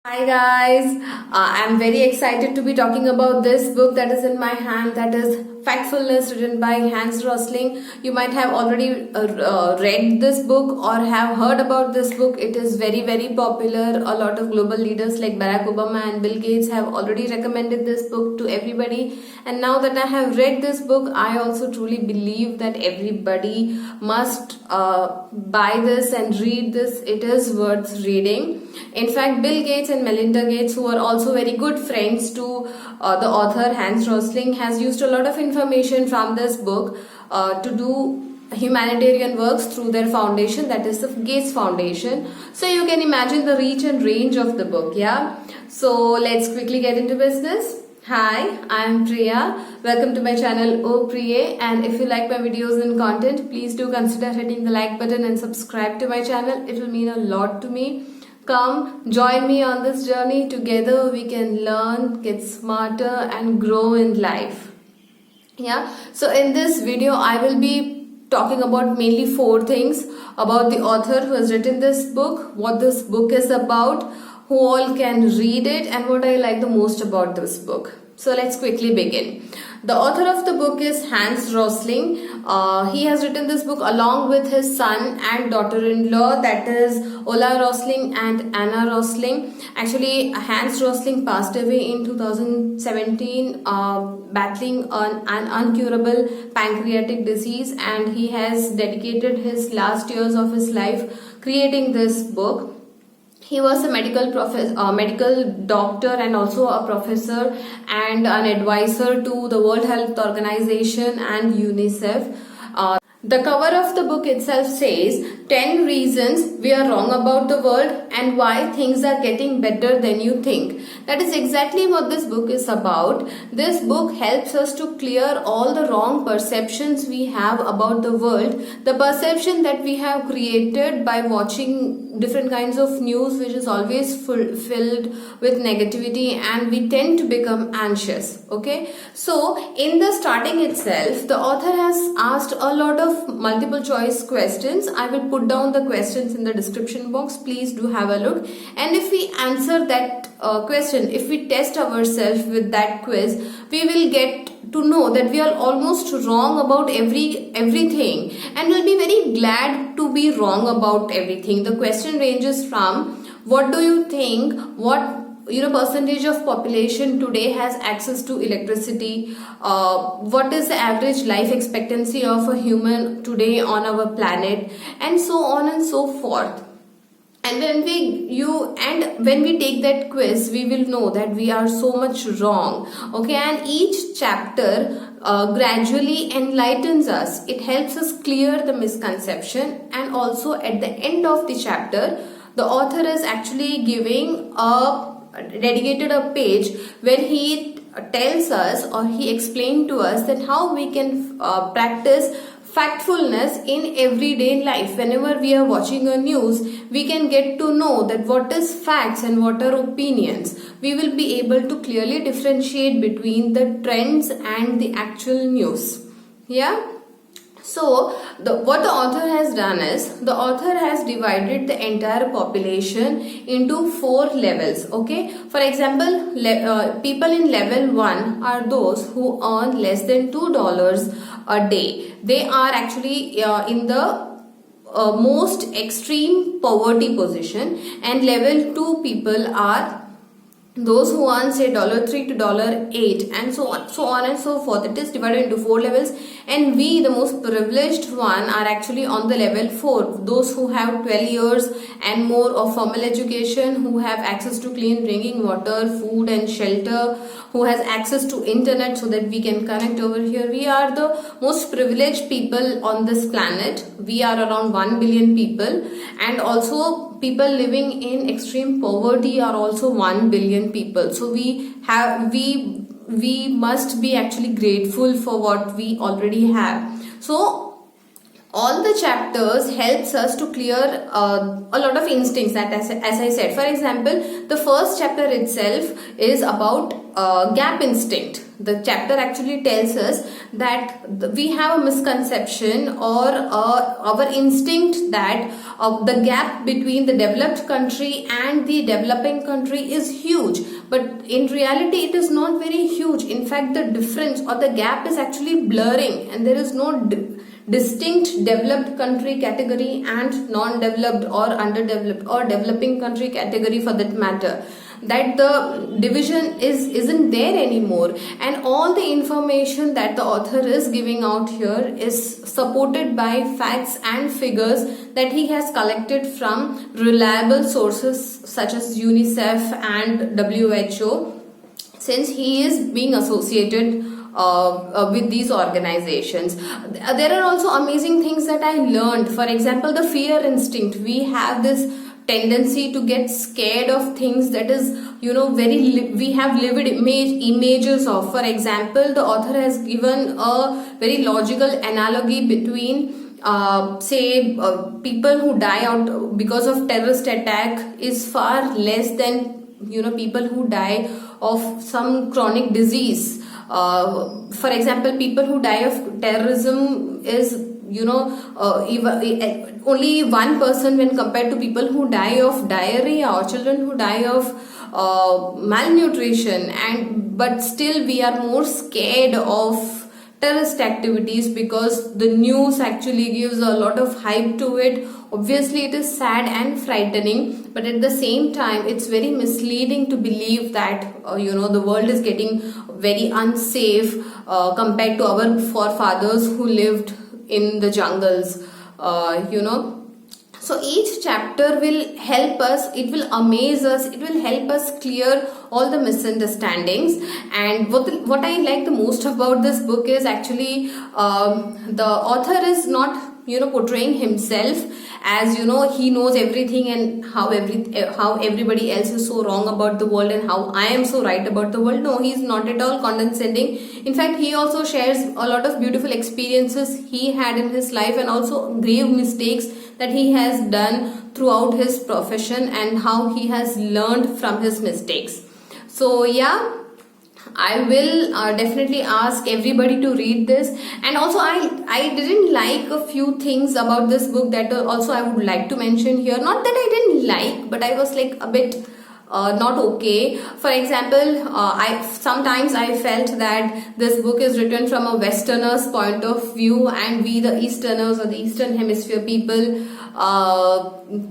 Hi guys, I'm very excited to be talking about this book that is in my hand, that is Factfulness, written by Hans Rosling. You might have already read this book or have heard about this book. It is very popular. A lot of global leaders like Barack Obama and Bill Gates have already recommended this book to everybody. And now that I have read this book, I also truly believe that everybody must buy this and read this. It is worth reading. In fact, Bill Gates and Melinda Gates, who are also very good friends to the author Hans Rosling, has used a lot of information from this book to do humanitarian works through their foundation, that is the Gates Foundation. So you can imagine the reach and range of the book. So let's quickly get into business. Hi, I am Priya. Welcome to my channel Oh Priya, and if you like my videos and content, please do consider hitting the like button and subscribe to my channel. It will mean a lot to me. Come join me on this journey. Together we can learn, get smarter and grow in life. So in this video I will be talking about mainly 4 things: about the author who has written this book, what this book is about, who all can read it, and what I like the most about this book. So let's quickly begin. The author of the book is Hans Rosling. He has written this book along with his son and daughter-in-law, that is Ola Rosling and Anna Rosling. Actually, Hans Rosling passed away in 2017 battling an incurable pancreatic disease, and he has dedicated his last years of his life creating this book. He was a medical doctor and also a professor and an advisor to the World Health Organization and UNICEF. The cover of the book itself says 10 reasons we are wrong about the world and why things are getting better than you think. That is exactly what this book is about. This book helps us to clear all the wrong perceptions we have about the world, the perception that we have created by watching different kinds of news, which is always filled with negativity, and we tend to become anxious. Okay, so in the starting itself, the author has asked a lot of multiple choice questions. I will put down the questions in the description box. Please do have a look, and if we answer that question, if we test ourselves with that quiz, we will get to know that we are almost wrong about everything, and we'll be very glad to be wrong about everything. The question ranges from what do you think, what percentage of population today has access to electricity, what is the average life expectancy of a human today on our planet, and so on and so forth. And when we take that quiz, we will know that we are so much wrong. Okay, and each chapter gradually enlightens us. It helps us clear the misconception, and also at the end of the chapter, the author is actually giving dedicated a page where he tells us, or he explained to us, that how we can practice factfulness in everyday life. Whenever we are watching a news, we can get to know that what is facts and what are opinions. We will be able to clearly differentiate between the trends and the actual news. So what the author has done is, the author has divided the entire population into 4 levels. Okay, for example, people in level 1 are those who earn less than $2 a day. They are actually in the most extreme poverty position, and level 2 people are those who earn say $3 to $8, and so on and so forth. It is divided into 4 levels, and we, the most privileged one, are actually on the level 4, those who have 12 years and more of formal education, who have access to clean drinking water, food and shelter, who has access to internet so that we can connect over here. We are the most privileged people on this planet. We are around 1 billion people, and also people living in extreme poverty are also 1 billion people. So we must be actually grateful for what we already have. So all the chapters helps us to clear a lot of instincts that as I said. For example, the first chapter itself is about gap instinct. The chapter actually tells us that we have a misconception or our instinct that the gap between the developed country and the developing country is huge, but in reality it is not very huge. In fact, the difference or the gap is actually blurring, and there is no distinct developed country category and non-developed or underdeveloped or developing country category for that matter. That the division isn't there anymore, and all the information that the author is giving out here is supported by facts and figures that he has collected from reliable sources such as UNICEF and WHO, since he is being associated with these organizations. There are also amazing things that I learned. For example, the fear instinct. We have this tendency to get scared of things that is, we have vivid images of. For example, the author has given a very logical analogy between people who die out because of terrorist attack is far less than people who die of some chronic disease. For example, people who die of terrorism is only 1% when compared to people who die of diarrhea or children who die of malnutrition, but still we are more scared of terrorist activities because the news actually gives a lot of hype to it. Obviously it is sad and frightening, but at the same time it's very misleading to believe that the world is getting very unsafe compared to our forefathers who lived in the jungles. So each chapter will help us, it will amaze us, it will help us clear all the misunderstandings. And what I like the most about this book is actually the author is not portraying himself as he knows everything and how everybody else is so wrong about the world and how I am so right about the world. No, he is not at all condescending. In fact, he also shares a lot of beautiful experiences he had in his life and also grave mistakes that he has done throughout his profession and how he has learned from his mistakes. So yeah, I will definitely ask everybody to read this. And also I didn't like a few things about this book that also I would like to mention here. Not that I didn't like, but I was like a bit not okay. For example, sometimes I felt that this book is written from a Westerner's point of view, and we the Easterners or the Eastern Hemisphere people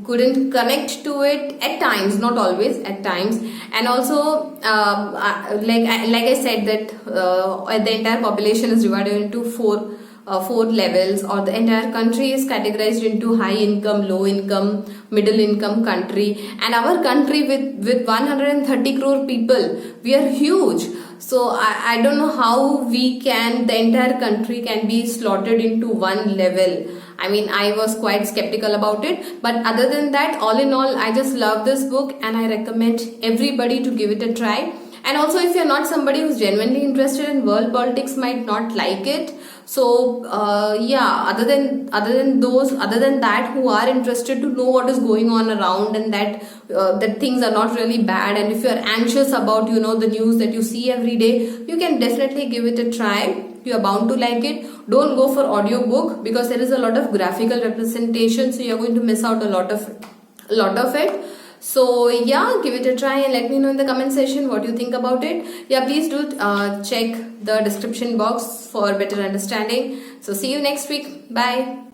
couldn't connect to it at times, not always, at times. And also like I said that the entire population is divided into four levels, or the entire country is categorized into high income, low income, middle income country, and our country with 130 crore people, we are huge. So I don't know how the entire country can be slotted into one level. I mean, I was quite skeptical about it, but other than that, all in all, I just love this book and I recommend everybody to give it a try. And also, if you're not somebody who's genuinely interested in world politics, might not like it. So yeah, other than that, who are interested to know what is going on around, and that things are not really bad, and if you're anxious about the news that you see every day, you can definitely give it a try. You are bound to like it. Don't go for audiobook because there is a lot of graphical representation, so you're going to miss out a lot of it. So yeah, give it a try and let me know in the comment section what you think about it. Yeah, please do check the description box for better understanding. So see you next week. Bye.